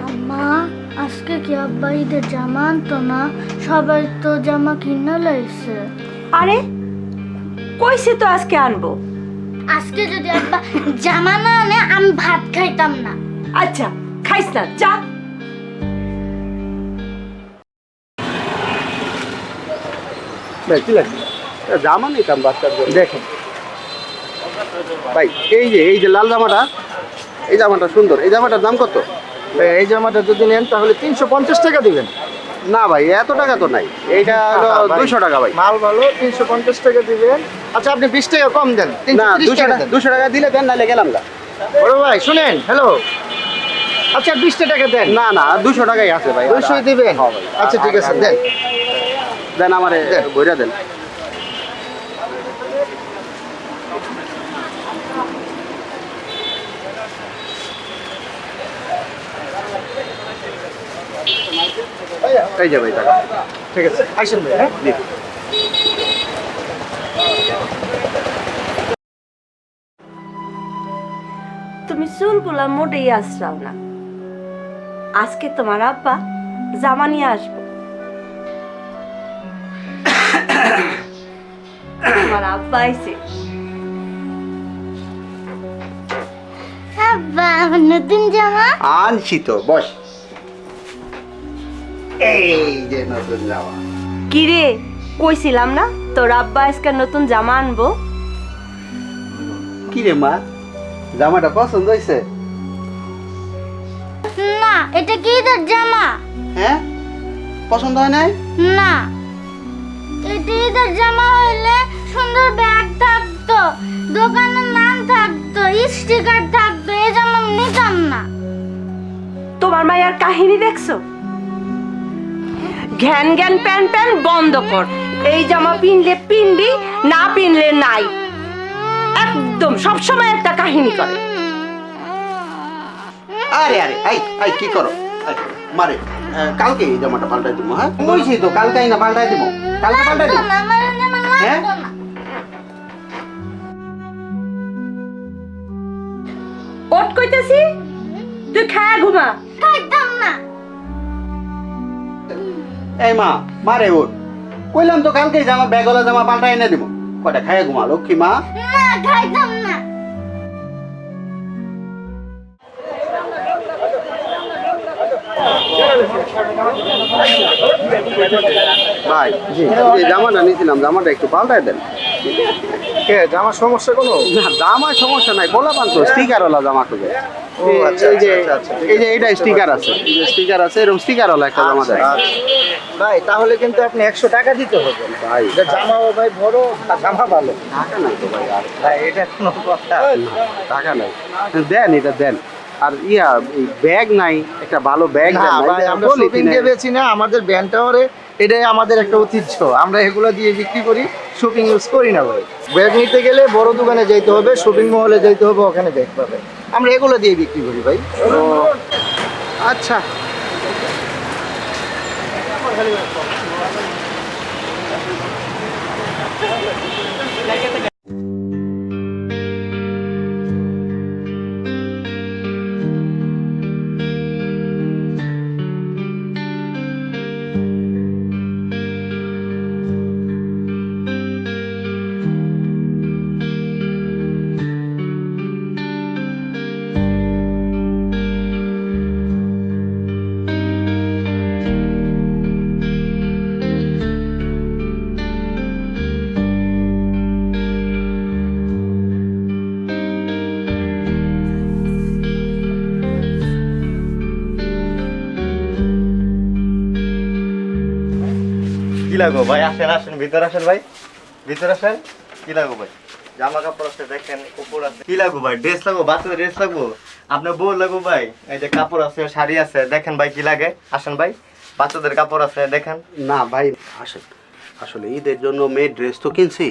আম্মা, আজকে কি আব্বা ঈদের জামা আনতো না? সবাই তো জামা কিনে লাইছে। আরে কইছি তো আজকে আনবো। আজকে যদি আব্বা জামা না আনে আমি ভাত খাইতাম না। আচ্ছা খাইস না, যা। ভাই কি লাগবে? জামা নিতাম বাচ্চার জন্য। দেখেন ভাই, এই যে লাল জামাটা, এই জামাটা সুন্দর। এই জামাটার দাম কত? এই জামাটা যদি নেন তাহলে 350 টাকা দিবেন। না ভাই, এত টাকা তো নাই। এইটা হলো ভাই, 200 টাকা ভাই। মাল ভালো, 350 টাকা দিবেন। আচ্ছা আপনি 20 টাকা কম দেন, না, 330 টাকা দেন। 200 টাকা দিলে দেন, নাহলে গেলাম না। বড় ভাই শুনেন, হ্যালো, আচ্ছা 20 টাকা দেন। না না, 200 টাকাই আছে ভাই। 200 দিবেন? হ্যাঁ ভাই। আচ্ছা ঠিক আছে, দেন দেন, আমারে বইরা দেন। এই যে ভাই টাকা। ঠিক আছে, আসেন ভাই। হ্যাঁ দিন। তুমি চুলগুলা মোটেই আসরাও না। আজকে তোমার আব্বা জামা নিয়ে আসবো। তোমার আব্বা আইছে। আব্বা, আমার নতুন জামা। আনছি তো, বস। এই যে নতুন জামা। কি রে, কইছিলাম না তোর আব্বা আজকে নতুন জামা আনবো? কি রে মা, জামাটা পছন্দ হয়েছে? না, এটা কি ঈদের জামা? হ্যাঁ, পছন্দ হয় নাই? না, এটা ঈদের জামা হইলে সুন্দর ব্যাগ থাকতো, দোকানের নাম থাকতো, স্টিকার থাকতো। এই জামা আমি নিতাম না। তোমার মায়ের কাহিনী দেখছো? ঘ্যান ঘ্যান প্যান প্যান বন্ধ কর। এই জামা পিনলে পিনবি, না পিনলে নাই। একদম সবসময় একটা কাহিনী করে। আরে আরে, এই কি করো? এই, মারে, কালকে এই জামাটা পাল্টাই দিব। হ্যাঁ বলছি তো, কালকেই না পাল্টাই দিব। কালকে পাল্টাই দিব। না, আমার এই জামা হ্যাঁ? লাগতো না। ওট কইতেছি, তুই খায়া ঘুমা। খাইতাম না। এই মা, মারে ওর কইলাম তো কালকেই জামা, ব্যাগওয়ালা জামা পাল্টাই এনে দিব। কয়টা খাইয়া ঘুমা লক্ষ্মী মা। না, খাইতাম না। ভাই এই জামাটা নিয়েছিলাম, জামাটা একটু পাল্টাই দেন। কে জামার সমস্যা কোনো? না, জামার সমস্যা নাই, বলা পান তো স্টিকারওয়ালা জামা খুঁজে। ও আচ্ছা এই যে আচ্ছা, আচ্ছা, ঠিক এই যে আছে। এটা স্টিকার আছে, এই যে স্টিকার আছে, এরকম স্টিকারওয়ালা একটা জামা দেয়। ভাই তাহলে কিন্তু আপনি 100 টাকা দিতে হবে ভাই যে জামাও ভাই বড়, জামা ভালো। টাকা নাই তো ভাই। আর ভাই এটা কোনো কথা? টাকা নাই, দেন এটা দেন। আর ইয়া, এই ব্যাগ নাই, একটা ভালো ব্যাগ না ভাই, আমরা শপিং দিয়ে বেচি না, আমাদের ব্যান্ড টাওয়ারে এটাই আমাদের একটা ঐতিহ্য। আমরা এগুলো দিয়ে বিক্রি করি, শপিং ইউজ করি না ভাই। ব্যাগ নিতে গেলে বড় দোকানে যাইতে হবে, শপিং মহলে যাইতে হবে, ওখানে ব্যাগ পাবে। আমরা এগুলো দিয়ে বিক্রি করি ভাই। আচ্ছা। কি লাগবো ভাই? আসেন আসেন, ভিতরে আসেন ভাই, ভিতরে আসেন। কি লাগবো ভাই? জামা কাপড় আছে, দেখেন উপর আছে। কি লাগবো ভাই? ড্রেস লাগবো, বাচ্চাদের ড্রেস লাগবো, আপনার বউ লাগবো ভাই। এই যে কাপড় আছে, শাড়ি আছে, দেখেন ভাই কি লাগে। আসেন ভাই, বাচ্চাদের কাপড় আছে, দেখেন। না ভাই আসেন, আসলে ঈদের জন্য মেয়ের ড্রেস তো কিনছি,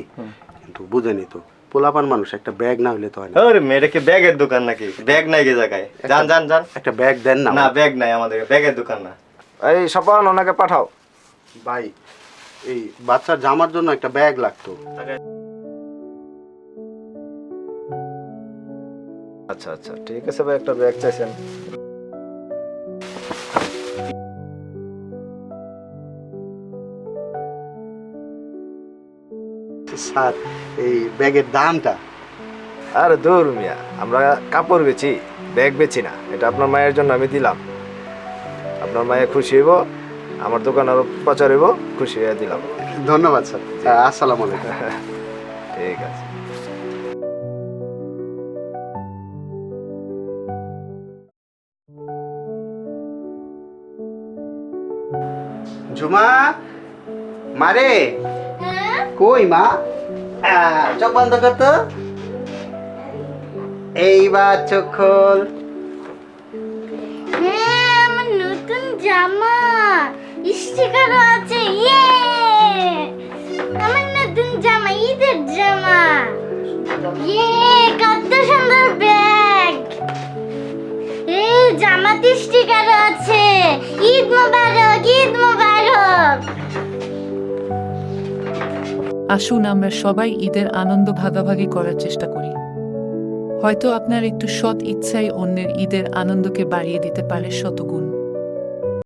কিন্তু বুঝেনি তো, পোলাপান মানুষ, একটা ব্যাগ না হলে তো হয় না। আরে মেয়েটা কি ব্যাগের দোকান নাকি? ব্যাগ নাই গে জায়গায়। যান যান যান। একটা ব্যাগ দেন না। না ব্যাগ নাই আমাদের, ব্যাগের দোকান না। এই সপান ওনাকে পাঠাও। ভাই এই বাচ্চার জামার জন্য একটা ব্যাগ লাগতো। আচ্ছা আচ্ছা ঠিক আছে ভাই, একটা ব্যাগ চাইছেন। স্যার এই ব্যাগের দামটা? আরে দূর মিয়া, আমরা কাপড় বেচি, ব্যাগ বেচি না। এটা আপনার মায়ের জন্য আমি দিলাম, আপনার মায়ের খুশি হইব, আমার দোকান আরো প্রচার হইব, খুশি হয়ে দিলাম। ধন্যবাদ স্যার। আসসালামু আলাইকুম। ঠিক আছে। ঝুমা, মারে হ্যাঁ কই মা? চোখ বন্ধ কর তো। এইবার চোখ খোল। হ্যাঁ আমার নতুন জামা, স্টিকারও আছে। ইয়ে, আমার নতুন জামা, ঈদের জামা। ইয়ে, কত সুন্দর ব্যাগ। এই জামাতে স্টিকারও আছে। ঈদ মোবারক, ঈদ মোবারক। আসুন আমরা সবাই ঈদের আনন্দ ভাগাভাগি করার চেষ্টা করি। হয়তো আপনার একটু সৎ ইচ্ছাই অন্যের ঈদের আনন্দকে বাড়িয়ে দিতে পারে শতগুণ।